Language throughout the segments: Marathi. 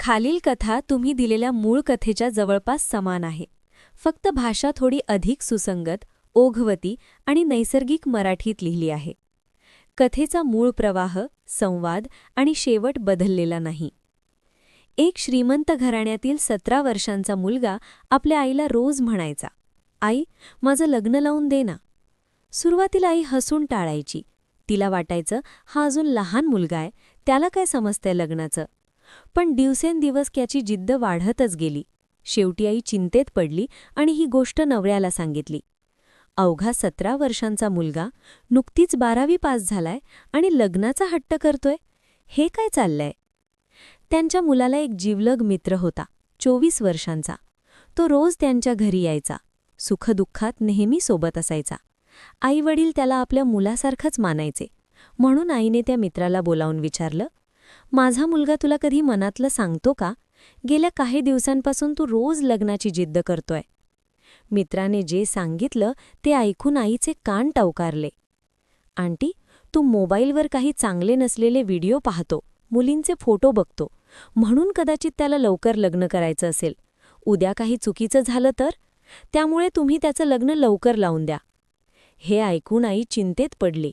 खालील कथा तुम्ही दिलेल्या मूळ कथेच्या जवळपास समान आहे. फक्त भाषा थोडी अधिक सुसंगत, ओघवती आणि नैसर्गिक मराठीत लिहिली आहे. कथेचा मूळ प्रवाह, संवाद आणि शेवट बदललेला नाही. एक श्रीमंत घराण्यातील 17 वर्षांचा मुलगा आपल्या आईला रोज म्हणायचा, "आई, माझं लग्न लावून दे ना." सुरुवातीला आई हसून टाळायची. तिला वाटायचं, हा अजून लहान मुलगा आहे, त्याला काय समजतंय लग्नाचं. पण दिवसेंदिवस त्याची जिद्द वाढतच गेली. शेवटी आई चिंतेत पडली आणि ही गोष्ट नवऱ्याला सांगितली. अवघा 17 वर्षांचा मुलगा नुकतीच 12वी पास झालाय आणि लग्नाचा हट्ट करतोय. हे काय चाललंय? त्यांच्या मुलाला एक जिवलग मित्र होता, 24 वर्षांचा. तो रोज त्यांच्या घरी यायचा. सुखदुःखात नेहमी सोबत असायचा. आईवडील त्याला आपल्या मुलासारखंच मानायचे. म्हणून आईने त्या मित्राला बोलावून विचारलं, "माझा मुलगा तुला कधी मनातलं सांगतो का? गेल्या काही दिवसांपासून तू रोज लग्नाची जिद्द करतोय." मित्राने जे सांगितलं ते ऐकून आईचे कान टवकारले. "आंटी, तू मोबाईलवर काही चांगले नसलेले व्हिडिओ पाहतो, मुलींचे फोटो बघतो, म्हणून कदाचित त्याला लवकर लग्न करायचं असेल. उद्या काही चुकीचं झालं तर? त्यामुळे तुम्ही त्याचं लग्न लवकर लावून द्या." हे ऐकून आई चिंतेत पडली.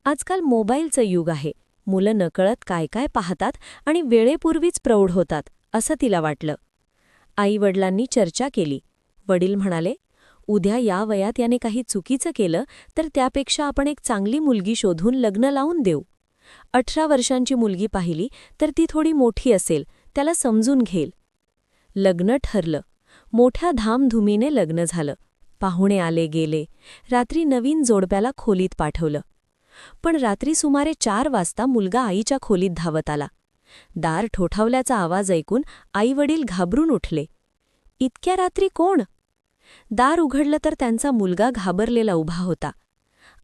आजकाल मोबाईलचं युग आहे. मुलं नकळत काय काय पाहतात आणि वेळेपूर्वीच प्रौढ होतात, असं तिला वाटलं. आईवडिलांनी चर्चा केली. वडील म्हणाले, "उद्या या वयात याने काही चुकीचं केलं तर त्यापेक्षा आपण एक चांगली मुलगी शोधून लग्न लावून देऊ. 18 वर्षांची मुलगी पाहिली तर ती थोडी मोठी असेल, त्याला समजून घेईल." लग्न ठरलं. मोठ्या धामधुमीने लग्न झालं. पाहुणे आले गेले. रात्री नवीन जोडप्याला खोलीत पाठवलं. पण रात्री सुमारे 4 वाजता मुलगा आईच्या खोलीत धावत आला. दार ठोठावल्याचा आवाज ऐकून आईवडील घाबरून उठले. "इतक्या रात्री कोण?" दार उघडलं तर त्यांचा मुलगा घाबरलेला उभा होता.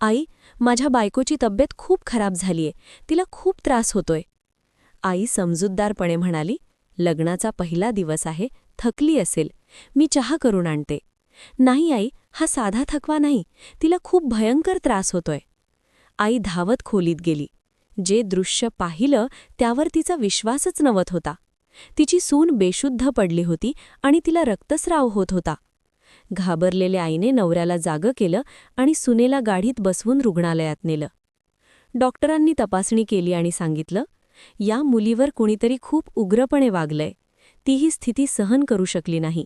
"आई, माझ्या बायकोची तब्येत खूप खराब झालीये, तिला खूप त्रास होतोय." आई समजूतदारपणे म्हणाली, "लग्नाचा पहिला दिवस आहे, थकली असेल, मी चहा करून आणते." "नाही आई, हा साधा थकवा नाही, तिला खूप भयंकर त्रास होतोय." आई धावत खोलीत गेली. जे दृश्य पाहिलं त्यावर तिचा विश्वासच नव्हत होता. तिची सून बेशुद्ध पडली होती आणि तिला रक्तस्राव होत होता. घाबरलेल्या आईने नवऱ्याला जागं केलं आणि सुनेला गाडीत बसवून रुग्णालयात नेलं. डॉक्टरांनी तपासणी केली आणि सांगितलं, "या मुलीवर कुणीतरी खूप उग्रपणे वागलंय. ती ही स्थिती सहन करू शकली नाही.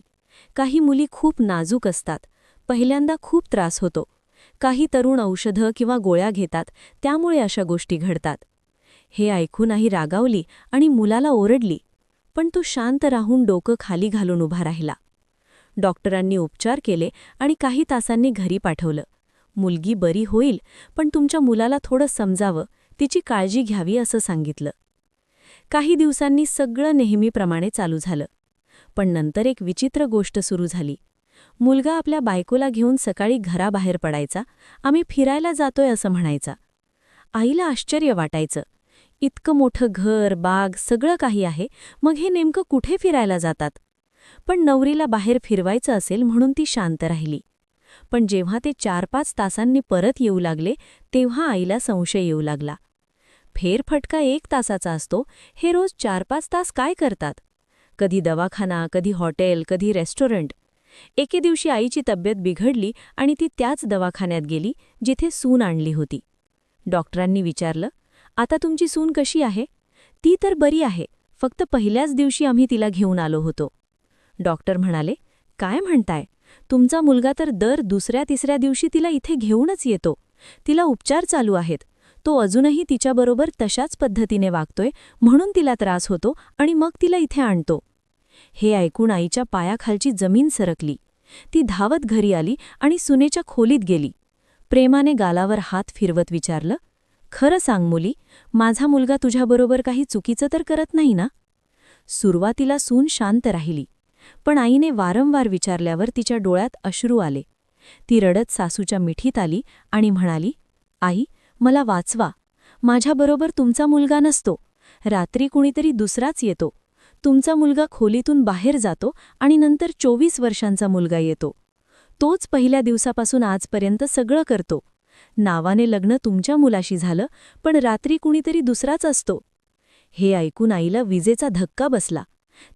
काही मुली खूप नाजूक असतात, पहिल्यांदा खूप त्रास होतो. काही तरुण औषधं किंवा गोळ्या घेतात, त्यामुळे अशा गोष्टी घडतात." हे ऐकून आई रागावली आणि मुलाला ओरडली. पण तो शांत राहून डोकं खाली घालून उभा राहिला. डॉक्टरांनी उपचार केले आणि काही तासांनी घरी पाठवलं. "मुलगी बरी होईल, पण तुमच्या मुलाला थोडं समजावं, तिची काळजी घ्यावी," असं सांगितलं. काही दिवसांनी सगळं नेहमीप्रमाणे चालू झालं. पण नंतर एक विचित्र गोष्ट सुरू झाली. मुलगा आपल्या बायकोला घेऊन सकाळी घराबाहेर पडायचा. "आम्ही फिरायला जातोय," असं म्हणायचा. आईला आश्चर्य वाटायचं. इतकं मोठं घर, बाग, सगळं काही आहे, मग हे नेमकं कुठे फिरायला जातात? पण नवरीला बाहेर फिरवायचं असेल म्हणून ती शांत राहिली. पण जेव्हा ते 4-5 तासांनी परत येऊ लागले तेव्हा आईला संशय येऊ लागला. फेरफटका 1 तासाचा असतो, हे रोज 4-5 तास काय करतात? कधी दवाखाना, कधी हॉटेल, कधी रेस्टॉरंट. एके दिवशी आईची तब्येत बिघडली आणि ती त्याच दवाखान्यात गेली जिथे सून आणली होती. डॉक्टरांनी विचारलं, "आता तुमची सून कशी आहे?" "ती तर बरी आहे, फक्त पहिल्याच दिवशी आम्ही तिला घेऊन आलो होतो." डॉक्टर म्हणाले, "काय म्हणताय? तुमचा मुलगा तर दर 2ऱ्या-3ऱ्या दिवशी तिला इथे घेऊनच येतो. तिला उपचार चालू आहेत. तो अजूनही तिच्याबरोबर तशाच पद्धतीने वागतोय, म्हणून तिला त्रास होतो आणि मग तिला इथे आणतो." हे ऐकून आईच्या पायाखालची जमीन सरकली. ती धावत घरी आली आणि सुनेच्या खोलीत गेली. प्रेमाने गालावर हात फिरवत विचारलं, "खरं सांग मुली, माझा मुलगा तुझ्याबरोबर काही चुकीचं तर करत नाही ना?" सुरुवातीला सून शांत राहिली. पण आईने वारंवार विचारल्यावर तिच्या डोळ्यात अश्रू आले. ती रडत सासूच्या मिठीत आली आणि म्हणाली, "आई, मला वाचवा. माझ्याबरोबर तुमचा मुलगा नसतो. रात्री कुणीतरी दुसराच येतो. तुमचा मुलगा खोलीतून बाहेर जातो आणि नंतर 24 वर्षांचा मुलगा येतो. तोच पहिल्या दिवसापासून आजपर्यंत सगळं करतो. नावाने लग्न तुमच्या मुलाशी झालं, पण रात्री कुणीतरी दुसराच असतो." हे ऐकून आईला विजेचा धक्का बसला.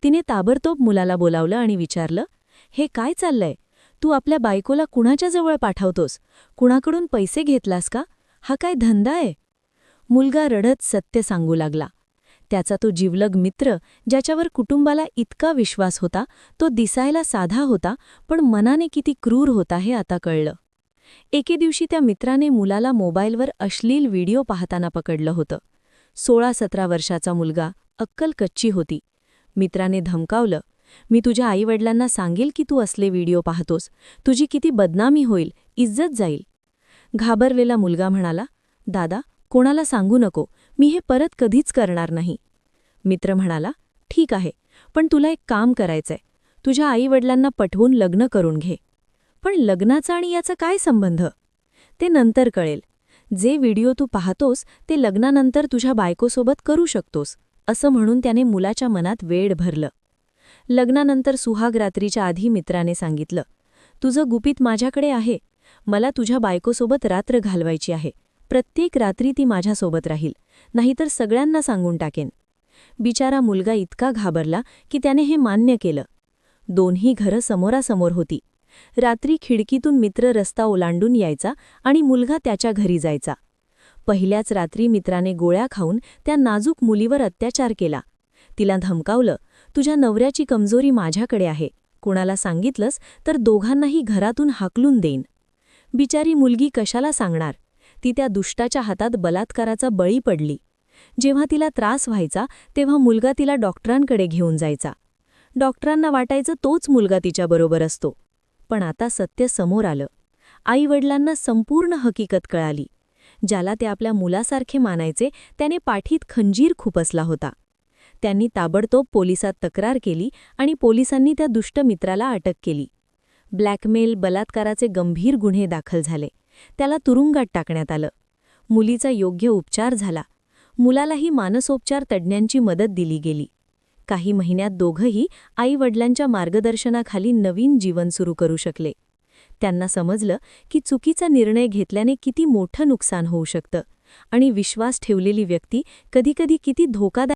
तिने ताबडतोब मुलाला बोलावलं आणि विचारलं, हे काय चाललंय? तू आपल्या बायकोला कुणाच्या जवळ पाठवतोस? कुणाकडून पैसे घेतलास का? हा काय धंदा आहे? मुलगा रडत सत्य सांगू लागला. त्याचा तो जिवलग मित्र, ज्याच्यावर कुटुंबाला इतका विश्वास होता, तो दिसायला साधा होता, पण मनाने किती क्रूर होता हे आता कळलं. एके दिवशी त्या मित्राने मुलाला मोबाईलवर अश्लील व्हिडिओ पाहताना पकडलं होतं. 16-17 वर्षाचा मुलगा, अक्कल कच्ची होती. मित्राने धमकावलं, मी तुझ्या आईवडिलांना सांगेल की तू असले व्हिडिओ पाहतोस. तुझी किती बदनामी होईल, इज्जत जाईल. घाबरलेला मुलगा म्हणाला, दादा, कोणाला सांगू नको, मी हे परत कधीच करणार नाही. मित्र म्हणाला, ठीक आहे, पण तुला एक काम करायचंय. तुझ्या आईवडिलांना पटवून लग्न करून घे. पण लग्नाचा आणि याचा काय संबंध? ते नंतर कळेल. जे व्हिडिओ तू पाहतोस ते लग्नानंतर तुझ्या बायकोसोबत करू शकतोस, असं म्हणून त्याने मुलाच्या मनात वेड भरलं. लग्नानंतर सुहाग रात्रीच्या आधी मित्राने सांगितलं, तुझं गुपित माझ्याकडे आहे. मला तुझ्या बायकोसोबत रात्र घालवायची आहे. प्रत्येक रात्री ती माझ्यासोबत राहील, नाहीतर सगळ्यांना सांगून टाकेन. बिचारा मुलगा इतका घाबरला की त्याने हे मान्य केलं. दोन्ही घरं समोरासमोर होती. रात्री खिडकीतून मित्र रस्ता ओलांडून यायचा आणि मुलगा त्याच्या घरी जायचा. पहिल्याच रात्री मित्राने गोळ्या खाऊन त्या नाजूक मुलीवर अत्याचार केला. तिला धमकावलं, तुझ्या नवऱ्याची कमजोरी माझ्याकडे आहे. कुणाला सांगितलंस तर दोघांनाही घरातून हाकलून देईन. बिचारी मुलगी कशाला सांगणार? ती त्या दुष्टाच्या हातात बलात्काराचा बळी पडली. जेव्हा तिला त्रास व्हायचा तेव्हा मुलगा तिला डॉक्टरांकडे घेऊन जायचा. डॉक्टरांना वाटायचं तोच मुलगा तिच्याबरोबर असतो. पण आता सत्य समोर आलं. आईवडिलांना संपूर्ण हकीकत कळाली. ज्याला ते आपल्या मुलासारखे मानायचे त्याने पाठीत खंजीर खुपसला होता. त्यांनी ताबडतोब पोलिसात तक्रार केली आणि पोलिसांनी त्या दुष्ट मित्राला अटक केली. ब्लॅकमेल, बलात्काराचे गंभीर गुन्हे दाखल झाले. त्याला तुरुंगात टाकण्यात आलं. मुलीचा योग्य उपचार झाला. मुलालाही मानसोपचार तज्ज्ञांची मदत दिली गेली. काही महिन्यात दोघंही आईवडिलांच्या मार्गदर्शनाखाली नवीन जीवन सुरू करू शकले. त्यांना समजलं की चुकीचा निर्णय घेतल्याने किती मोठं नुकसान होऊ शकतं आणि विश्वास ठेवलेली व्यक्ती कधीकधी किती धोकादायक